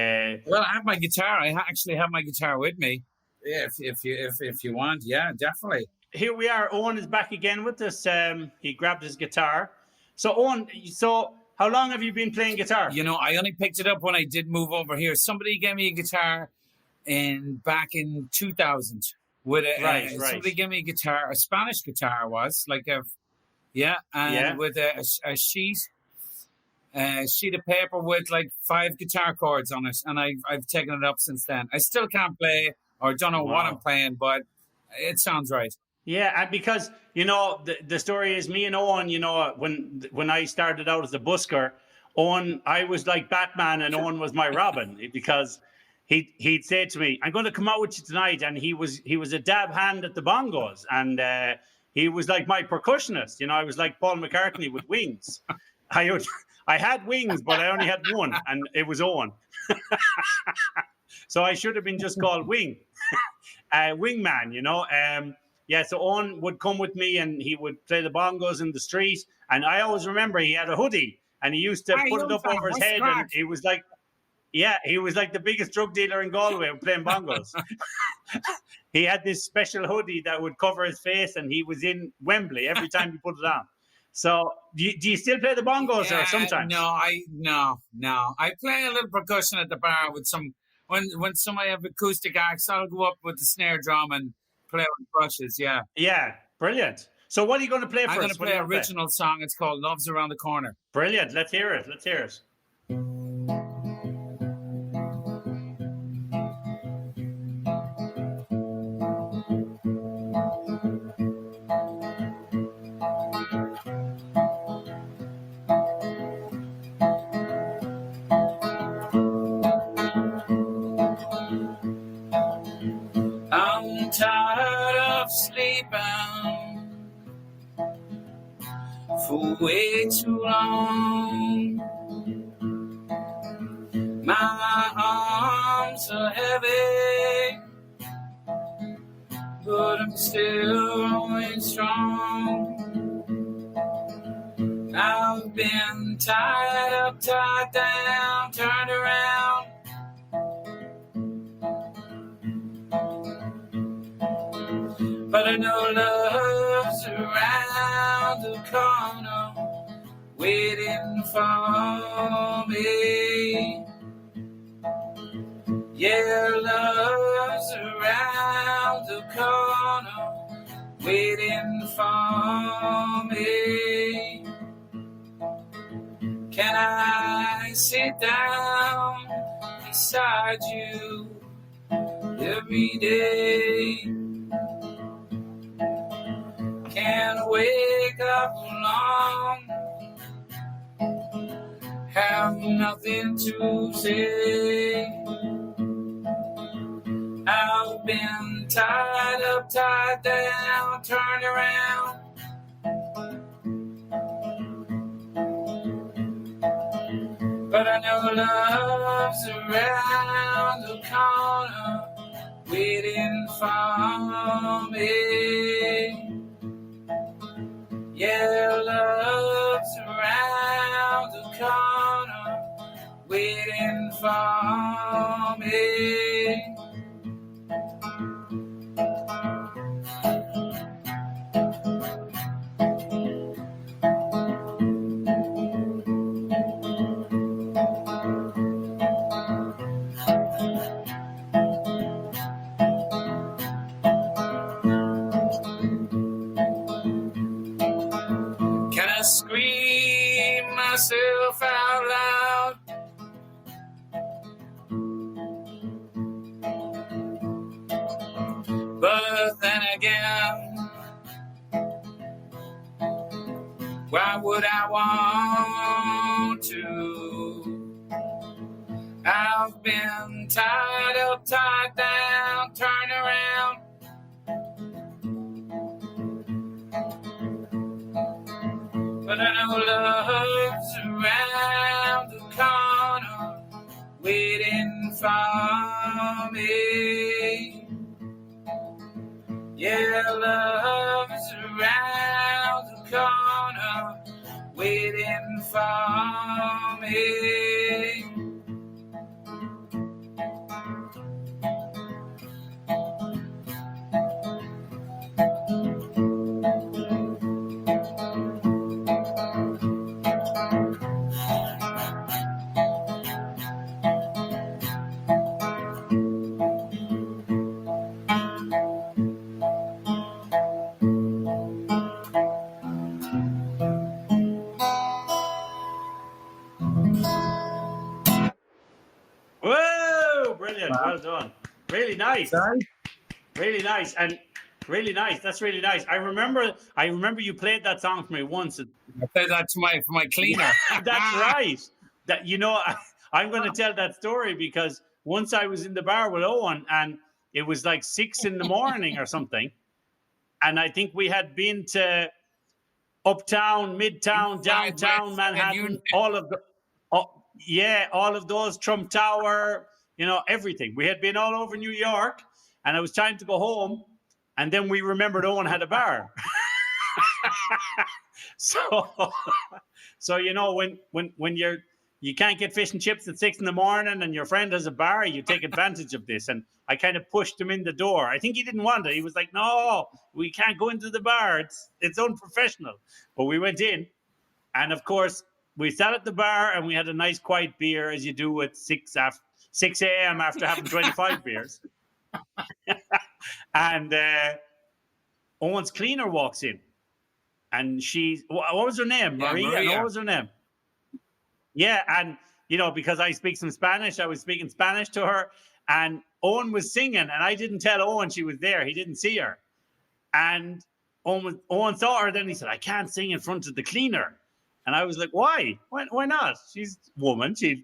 Well, I have my guitar. I actually have my guitar with me. If you want, yeah, definitely. here we are. Owen is back again with us. He grabbed his guitar. So Owen, so how long have you been playing guitar? You know, I only picked it up when I did move over here. Somebody gave me a guitar back in 2000. With Right. somebody gave me a guitar, a Spanish guitar was like with a sheet of paper with like 5 guitar chords on it, and I've taken it up since then. I still can't play or don't know what I'm playing, but it sounds right. Yeah, and because you know the story is me and Owen. You know, when I started out as a busker, Owen, I was like Batman, and Owen was my Robin because he'd say to me, "I'm going to come out with you tonight," and he was a dab hand at the bongos, and he was like my percussionist. You know, I was like Paul McCartney with wings. I had wings, but I only had one, and it was Owen. So I should have been just called Wingman, you know. So Owen would come with me, and he would play the bongos in the street. And I always remember he had a hoodie, and he used to put it up over his head, and he was like the biggest drug dealer in Galway playing bongos. He had this special hoodie that would cover his face, and he was in Wembley every time he put it on. So, do you still play the bongos or sometimes? No. I play a little percussion at the bar with some. When somebody have acoustic acts, I'll go up with the snare drum and play with brushes. Yeah. Yeah, brilliant. So, what are you going to play for us? I'm going to play an original song. It's called "Love's Around the Corner." Brilliant. Let's hear it. I'm tired of sleeping for way too long. My arms are heavy, but I'm still going strong. I've been tied up, tied down, turned around. But I know love's around the corner, waiting for me. Yeah, love's around the corner, waiting for me. Can I sit down beside you every day? Can't wake up alone, have nothing to say. I've been tied up, tied down, turned around. But I know love's around the corner, waiting for me. Yeah, love's around the corner, waiting for me. Scream myself out loud. But then again, why would I want to? I've been tied up, tied down, turned around. But I know love's around the corner, waiting for me. Yeah, love's around the corner, well done. Really nice. Sorry? Really nice. And really nice. That's really nice. I remember you played that song for me once. I played that for my cleaner. That's right. That I'm going to tell that story because once I was in the bar with Eoin and it was like 6 a.m. or something, and I think we had been to Uptown, Midtown, downtown Manhattan, all of those, Trump Tower, everything. We had been all over New York, and it was time to go home, and then we remembered Eoin had a bar. So when you can't get fish and chips at 6 a.m. and your friend has a bar, you take advantage of this. And I kind of pushed him in the door. I think he didn't want it. He was like, "No, we can't go into the bar. It's unprofessional." But we went in, and of course we sat at the bar and we had a nice quiet beer, as you do at 6 a.m. after having 25 beers. And Owen's cleaner walks in. And what was her name? Maria. Maria. What was her name? Yeah, and because I speak some Spanish, I was speaking Spanish to her, and Eoin was singing, and I didn't tell Eoin she was there. He didn't see her, and Eoin saw her. Then he said, "I can't sing in front of the cleaner," and I was like, "Why? Why not? She's a woman. She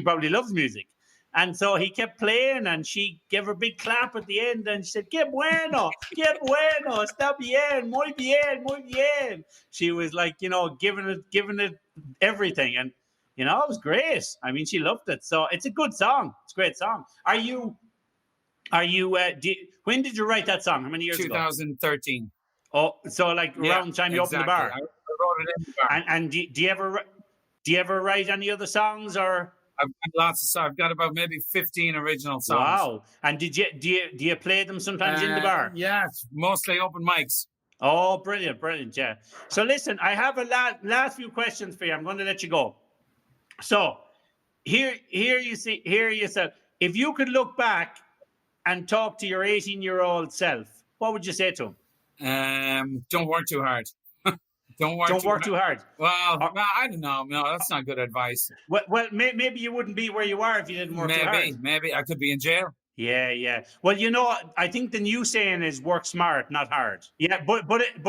probably loves music." And so he kept playing, and she gave her a big clap at the end, and she said, "Qué bueno, está bien, muy bien, muy bien." She was like, giving it everything, and it was great. I mean, she loved it. So it's a good song. It's a great song. When did you write that song? How many years ago? 2013. Oh, so around the time you opened the bar. I wrote it in the bar. And do you ever write any other songs or? I've got lots of songs. I've got about maybe 15 original songs. Wow! And do you play them sometimes in the bar? Yeah, mostly open mics. Oh, brilliant! Yeah. So listen, I have a last few questions for you. I'm going to let you go. So here you said, if you could look back and talk to your 18-year-old self, what would you say to him? Don't work too hard. Don't work too hard. Well, I don't know. No, that's not good advice. Well, maybe you wouldn't be where you are if you didn't work too hard. Maybe I could be in jail. Yeah. Well, I think the new saying is work smart, not hard. Yeah, but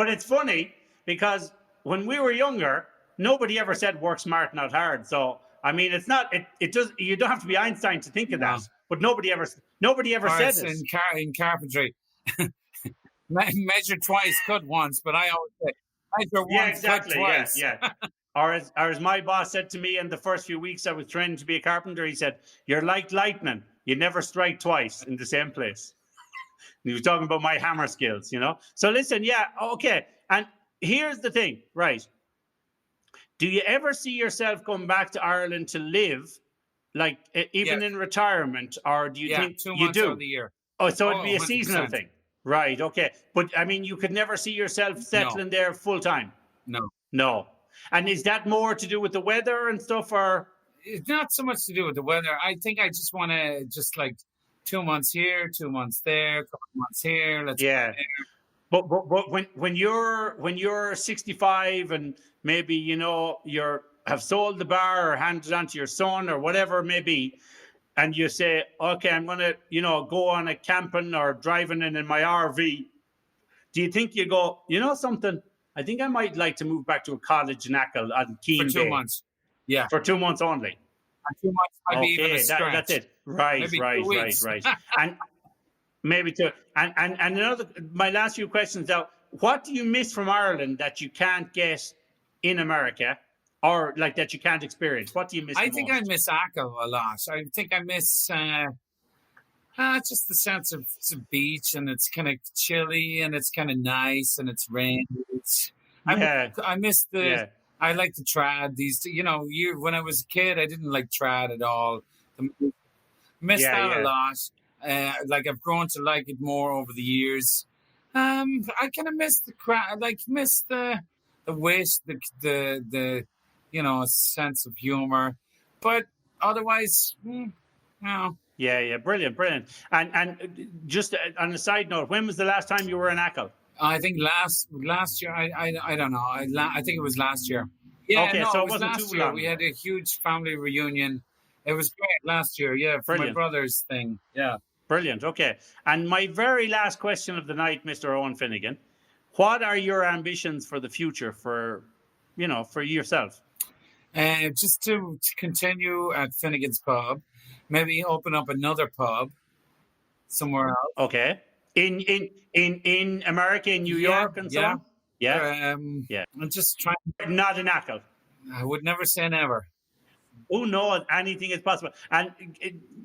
it's funny because when we were younger, nobody ever said work smart, not hard. So I mean, it's not. It does. You don't have to be Einstein to think of that. But nobody ever said it. In carpentry, measure twice, cut once. But I always say, measure once, cut twice. Yeah. Or as my boss said to me in the first few weeks I was training to be a carpenter, he said, "You're like lightning. You never strike twice in the same place." And he was talking about my hammer skills, So listen, okay. And here's the thing, right? Do you ever see yourself going back to Ireland to live, like even in retirement, or do you think 2 you months do? out of the year? Oh, so it'd be a 100%. seasonal thing, right? Okay, but I mean, you could never see yourself settling there full time. No. And is that more to do with the weather and stuff, or? It's not so much to do with the weather. I think I just want to like 2 months here, 2 months there, a couple months here. Let's go there. But when you're 65 and maybe you have sold the bar or handed it on to your son or whatever it may be, and you say, "Okay, I'm gonna go on a camping or driving in my RV," do you think you go, something? I think I might like to move back to a cottage in Achill on Keene for 2 Bay. months. Yeah, for 2 months only. And 2 months might be even a stretch. That's it. Right. And maybe two. And another. My last few questions now. What do you miss from Ireland that you can't get in America, or like that you can't experience? What do you miss? I think I miss Achill a lot. I think I miss just the sense of it's a beach and it's kind of chilly and it's kind of nice and it's rainy. I miss the. Yeah. I like the trad. When I was a kid, I didn't like trad at all. Missed that a lot. I've grown to like it more over the years. I kind of miss the crowd. Miss the wit, the sense of humor. But otherwise, no. Yeah, brilliant. And just on a side note, when was the last time you were in Achill? I think last year. I don't know. I think it was last year. Yeah, okay, no, so it was wasn't last too year. long. We had a huge family reunion It was great last year, yeah, for my Brilliant. brother's thing. Yeah. Brilliant. Okay. And my very last question of the night, Mr. Eoin Finnegan, what are your ambitions for the future for yourself? Just to continue at Finnegan's Pub, maybe open up another pub somewhere else. Okay. In America, in New York and so on? Yeah. Yeah. I'm just trying. Not in Achill. I would never say never. Who knows? Anything is possible. And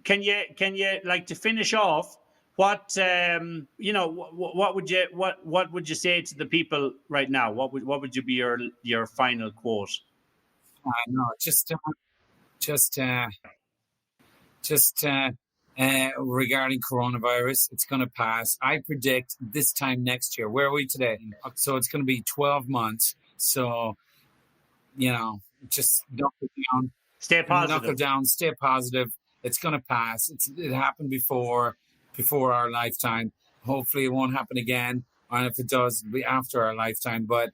can you like to finish off? What what would you say to the people right now? What would you be your final quote? No, just regarding coronavirus, it's going to pass. I predict this time next year. Where are we today? So it's going to be 12 months. So, just knuckle down. Stay positive. Knuckle down. Stay positive. It's going to pass. It happened before our lifetime. Hopefully, it won't happen again. And if it does, it'll be after our lifetime. But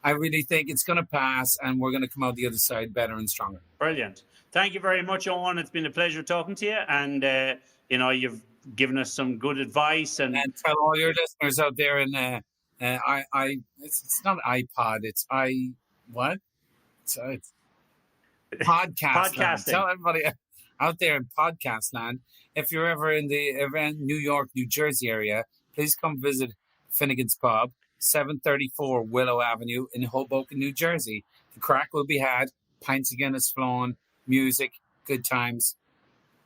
I really think it's going to pass, and we're going to come out the other side better and stronger. Brilliant. Thank you very much, Eoin. It's been a pleasure talking to you, and you've given us some good advice. And tell all your listeners out there, it's not iPod, it's what? It's podcast. Podcasting. Tell everybody out there in podcast land, if you're ever in New York, New Jersey area, please come visit Finnegan's Pub, 734 Willow Avenue in Hoboken, New Jersey. The crack will be had, pints of Guinness flowing, music, good times.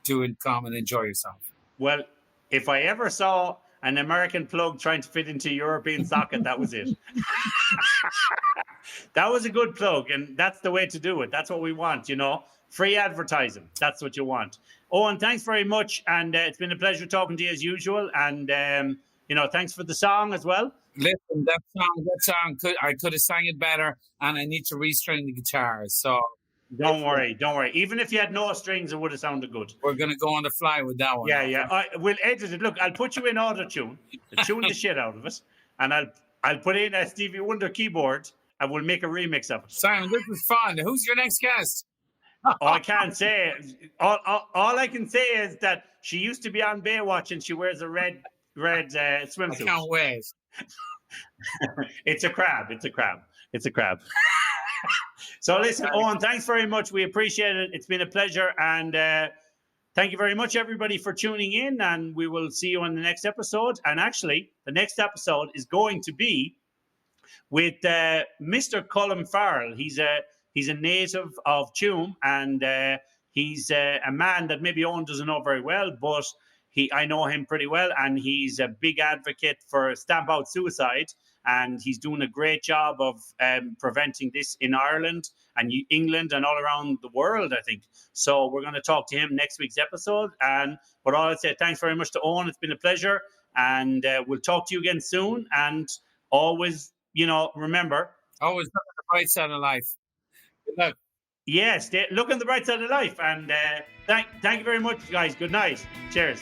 Come and enjoy yourself. Well, if I ever saw an American plug trying to fit into a European socket, that was it. That was a good plug, and that's the way to do it. That's what we want, free advertising. That's what you want. Eoin, thanks very much, and it's been a pleasure talking to you as usual. And thanks for the song as well. Listen, that song, I could have sang it better, and I need to restring the guitar. So don't worry. Even if you had no strings, it would have sounded good. We're going to go on the fly with that one. Yeah. We'll edit it. Look, I'll put you in auto-tune, tune the shit out of it, and I'll put in a Stevie Wonder keyboard, and we'll make a remix of it. Simon, this is fun. Who's your next guest? I can't say. All I can say is that she used to be on Baywatch, and she wears a red swimsuit. I can't wait. It's a crab. So listen, Eoin, thanks very much. We appreciate it. It's been a pleasure. And thank you very much, everybody, for tuning in. And we will see you on the next episode. And actually, the next episode is going to be with Mr. Colm Farrell. He's a native of Tuam, and he's a man that maybe Eoin doesn't know very well, but I know him pretty well, and he's a big advocate for Stamp Out Suicide, and he's doing a great job of preventing this in Ireland and England and all around the world, I think. So we're going to talk to him next week's episode. But all I'd say, thanks very much to Eoin. It's been a pleasure, and we'll talk to you again soon. And always, remember, always look at the bright side of life. Good luck. Yes, look on the bright side of life. And thank you very much, guys. Good night. Cheers.